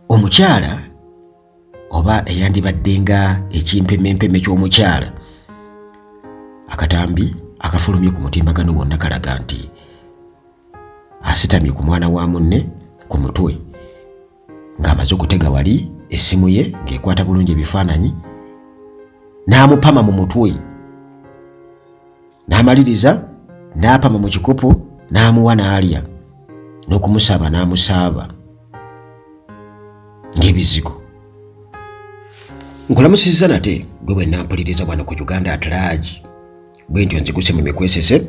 Omukyala oba eyandibadde nga ekimpemmempemme ky'omukyala, akatambi akafulumye ku mutimbagano wonna kalaga nti asitamye ku mwana wa munne ku mutwe ng'amaze okutega wali essimu ye ng'ekwata bulungi ebifaananyi, n'amupama mu mutwe, n'amaliriza n'apama mu kikopo n'amuwa n'alya, n'okumusaaba n'amusaaba ng'ebizigo. Nkulamusizza nate gwe bwe nampuliriza wano ku Uganda at large, bwe ntyo nziguse mu mikwesese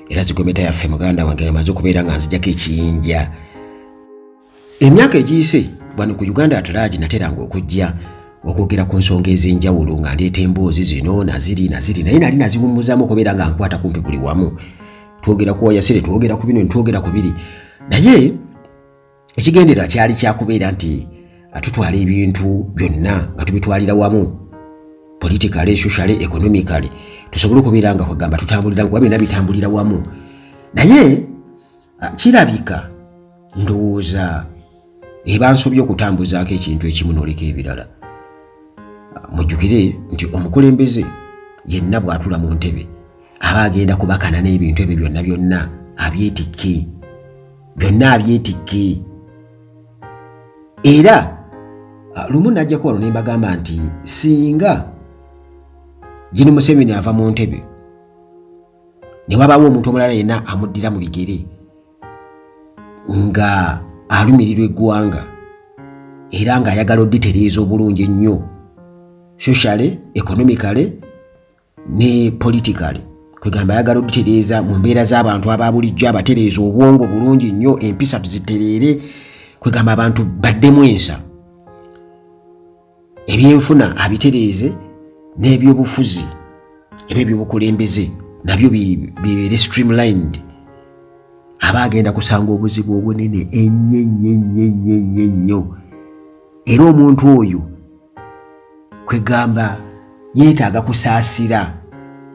era zigometa yaffe muganda wange amaze okubeera nga nzijjako ekiyinja. Emyaka egiyise wano ku Uganda at large nateranga okujja okwogera ku nsonga ez'enjawulo nga ndeeta emboozi zino naziri naye nali naziwummuzaamu okubeera nga nkwata kumpi buli wamu. Twogera ku Wayasire, twogera ku bino, twogera ku biri, naye ekigendera kyali kyakubeera nti tutwala ebintu byonna nga tubitwalira wamu, politically, socially, economically, tusobole okubeera nga kwegamba tutambulira nga byonna bitambulira wamu. Naye kirabika ndowooza ebansobye okutambuzaako ekintu ekimu n'oleka ebirala. Mujjukire nti omukulembeze yenna bw'atula mu ntebe aba agenda kubakana n'ebintu ebyo byonna abyetikke, byonna abyetikke. Era lumu najjako wano ne mbagamba nti singa Jini Museveni ava mu ntebe ne wabaawo omuntu omulala yenna amuddira mu bigere nga alumirirwa eggwanga era ng'ayagala odditereeza obulungi ennyo, socially, economically ne politically, kwegamba ayagala odditereeza mu mbeera z'abantu aba bulijjo, abatereeza obwongo bulungi nnyo, empisa tuzitereere, kwegamba abantu baddemu ensa, ebyenfuna abitereeze n'ebyobufuzi ebyobukulembeze nabyo bibeere streamlined. Aba agenda kusanga obuzibu obunene ennyo, era omuntu oyo kwegamba yeetaaga kusaasira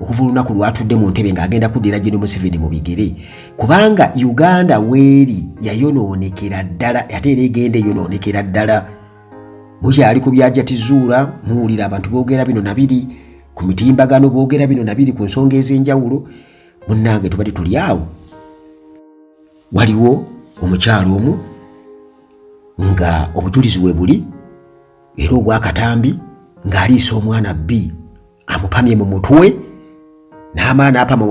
okuva olunaku lwatudde mu ntebe ng'agenda kuddira Jini Museveni mu bigere, kubanga Uganda weeri yayonoonekera ddala, ate era egenda eyonoonekera ddala. Mukyali ku byajjatizuula muwulira abantu boogera bino na biri, ku mitimbagano boogera bino na biri ku nsonga ez'enjawulo. Munnange tubadde tuli awo. Waliwo omukyalo omu nga obujulizi we buli era obwakatambi ng'aliisa omwana bbi amupamye mu mutwe n'amala n'apama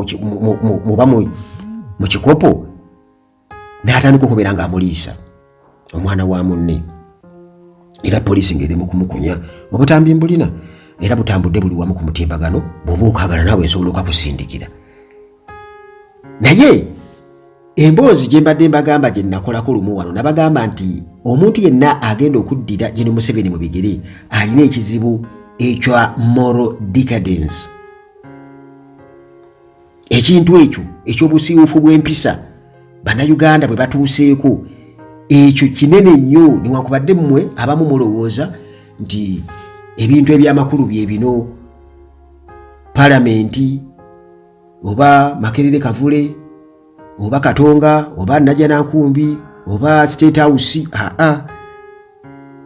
mu kikopo n'atandika okubeera ng'amuliisa omwana wa munne, era poliisi ng'eri mu kumukunya. Obutambi mbulina era butambudde buli wamu ku mutimbagano, bw'oba okaagala naawe nsobola okakusindikira. Naye emboozi gye mbadde mbagamba gye nakolako lumu wano, nabagamba nti omuntu yenna agenda okuddira Jini Museveni mu bigere alina ekizibu ekya moral decadence. Ekintu ekyo eky'obusiiwuufu bw'empisa bannayuganda bwe batuuseeko, ekyo kinene nnyo, newankubadde mmwe abamu mulowooza nti ebintu eby'amakulu bye bino, palamenti oba Makerere Kavule oba Katonga oba Najjanankumbi oba State House.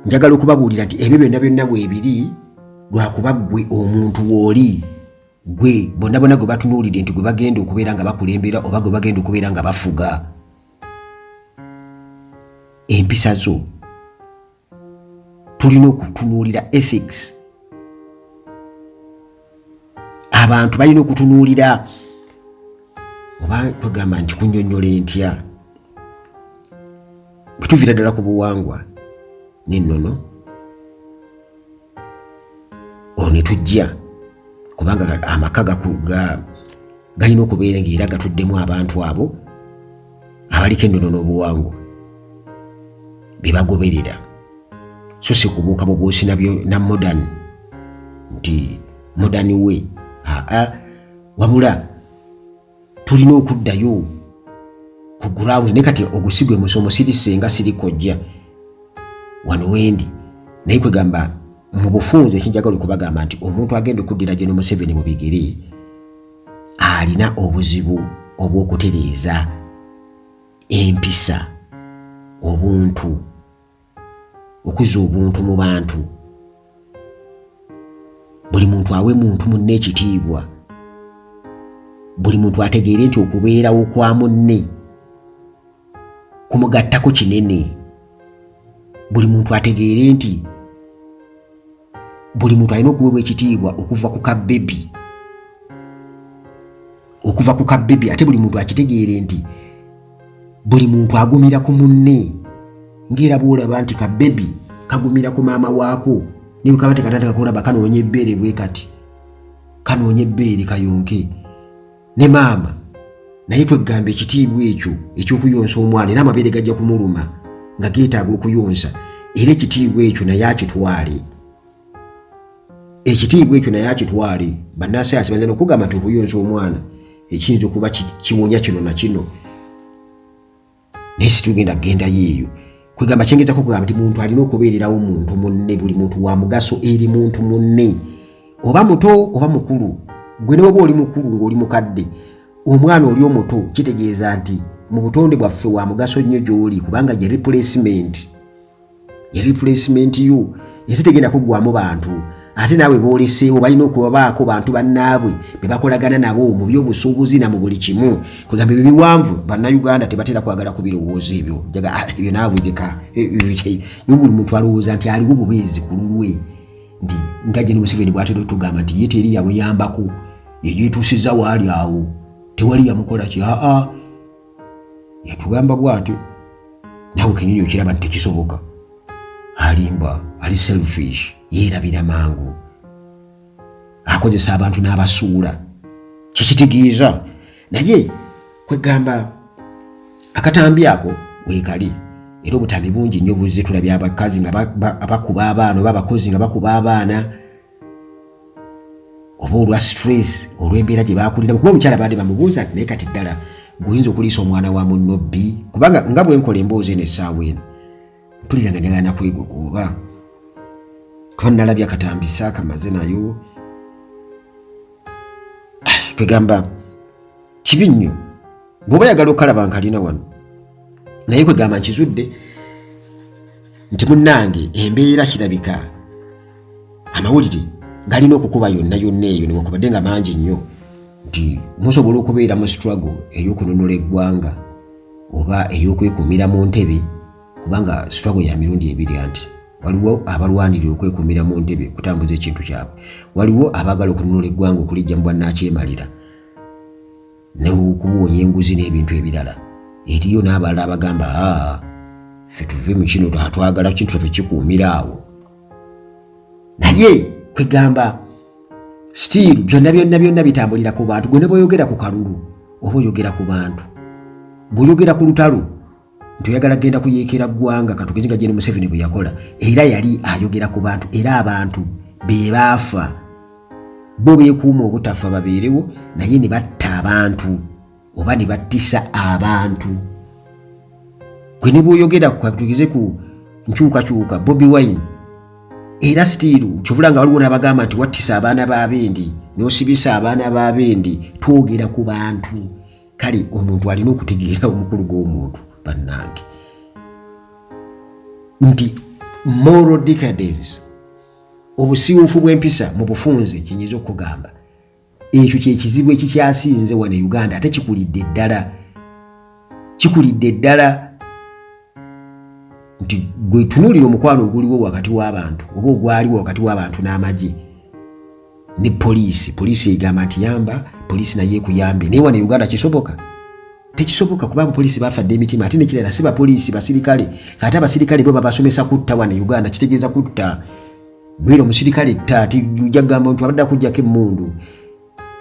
Njagala okubabuulira nti ebyo byonna bwebiri lwakuba ggwe omuntu w'oli, ggwe bonna gwe batunuulidde nti gwe bagenda okubeera nga bakulembera oba gwe bagenda okubeera nga bafuga. Empisa zo tulina okutunuulira ethics. Abantu balina okutunuulira oba kwegamba nti kunnyonnyola entya bwe tuviira ddala ku buwangwa n'ennono ne tujja, kubanga amaka galina okubeera ng'era gatuddemu abantu abo abaliko ennono n'obuwangwa bye bagoberera, so si kubuuka buboosi nabyo na modern nti modern we, wabula tulina okuddayo ku ground. Ne kati ogusigwe musomo sirisenga sirikojja wano wendi, naye kwegamba mu bufunze ekinjagala okubagamba nti omuntu agenda okuddira Jini Museveni mu bigere alina obuzibu obw'okutereeza empisa, obuntu okuzza obuntu mu bantu. Buli muntu awe muntu munne ekitiibwa. Buli muntu ategeere nti okubeerawo kwa munne kumugattako kinene. Buli muntu ategeere nti buli muntu alina okuweebwa ekitiibwa okuva ku kabbebi. Okuva ku kabbebi ate buli muntu akitegeere nti buli muntu agumira ku munne. Ng'era bw'olaba nti kabbebi kagumira ku maama waako ne bwe kaba tekatandika kulaba kanoonya ebbeere bwe kati. Kanoonya ebbeere kayonke. Ne maama naye twegamba ekitiibwa ekyo eky'okuyonsa omwana era amabeere gajja kumuluma nga geetaaga okuyonsa era ekitiibwa ekyo naye akitwale. Ekitiibwa ekyo naye akitwale. Bannasayansi bazina okugamba nti okuyonsa omwana ekiyinza okuba kiwonya kino na kino. Naye situgenda kugendayo eyo. Kwegamba kyengezako kugamba nti muntu alina okubeererawo muntu munne. Buli muntu wa mugaso eri muntu munne. Oba muto oba mukulu. Gwe ne bw'oba oli mukulu ng'oli mukadde, omwana oli omuto kitegeeza nti mu butonde bwaffe wa mugaso nnyo gy'oli kubanga ye replacement. Ye replacement yo ensi tegenda kuggwamu bantu. Ate naawe booleseewo balina okubabaako bantu bannaabwe be bakolagana nabo mu by'obusuubuzi na mu buli kimu. Kwegamba ebyo biwanvu bannayuganda tebatera kwagala kubirowooza ebyo. Ebyo naawe bika. Buli muntu alowooza nti aliwo bubeezi ku lulwe. Nti nga Gen Museveni bw'atera otugamba nti ye teri yamuyambako. Ye yeetuusizza waali awo. Tewali yamukola ki. Yatugamba bw'atyo. Naawe kenyonyi okiraba nti tekisoboka. Alimba, ali selfish, yeerabira mangu. Akozesa abantu n'abasuula. Kikitegeeza. Naye kwegamba akatambi ako weekali. Era obutambi bungi nnyo buzze tulabye abakazi nga bakuba abaana oba abakozi nga bakuba abaana. Oba olwa stress olw'embeera gye baakuliramu. Kuba omukyala baadde bamubuuza nti naye kati ddala guyinza okuliisa omwana wa munno bbi. Kubanga nga bwe nkola emboozi eno essaawa eno mpulira nga njagala nakwegogooba. Kuba nalabye akatambi saakamaze nayo. Kwegamba kibi nnyo bw'oba yagala okalaba nkalina wano. Naye kwegamba nkizudde nti munnange embeera kirabika amawulire galina okukuba yonna yonna eyo newankubadde nga mangi nnyo nti musobola okubeera mu struggle ey'okununula eggwanga oba ey'okwekuumira mu ntebe. Kubanga struggle ya mirundi ebiri anti waliwo abalwanirira okwekuumira mu ntebe kutambuza ekintu kyabwe. Waliwo abaagala okununula eggwanga okulijja mu bwannakyemalira n'okubuwonya enguzi n'ebintu ebirala. Eriyo n'abalala abagamba ffe tuve mu kino twagala kintu ffe kikuumira awo. Naye kwegamba still byonna bitambulira ku bantu. Gwe ne bw'oyogera ku kalulu oba oyogera ku bantu. Bw'oyogera ku lutalo nti oyagala genda kuyeekera ggwanga katugezi nga Gen Museveni bwe yakola. Era yali ayogera ku bantu era abantu be baafa. Bo beekuuma obutafa babeerewo naye ne batta abantu oba ne battisa abantu. Gwe ne bw'oyogera katugeze ku nkyukakyuka Bobi Wine era still kyovula nga waliwo n'abagamba nti wattisa abaana b'abendi n'osibisa abaana b'abendi. Twogera ku bantu. Kale omuntu alina okutegeera omukulu gw'omuntu bannange nti moral decadence obusiiwuufu bw'empisa mu bufunze kyenyeza okugamba ekyo kyekizibu ekikyasinze wano e Uganda. Ate kikulidde ddala nti gwe tunuulira omukwano oguliwo wakati w'abantu oba ogwaliwo wakati w'abantu n'amagye ne poliisi. Poliisi egamba nti yamba, poliisi naye ekuyambe. Naye wano e Uganda kisoboka? Tekisoboka kubanga poliisi bafadde emitima. Ate nekirala si bapoliisi basirikale. Ate abasirikale bo babasomesa kutta wano e Uganda. Kitegeeza kutta. Bwera omusirikale tta ati jagamba nti abadde akuggyako emmundu.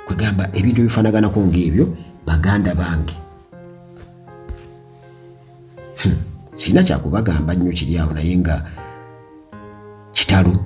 Kwegamba ebintu ebifaanaganako ng'ebyo baganda bange. Sina kyakubagamba nnyo kiri awo naye nga kitalo.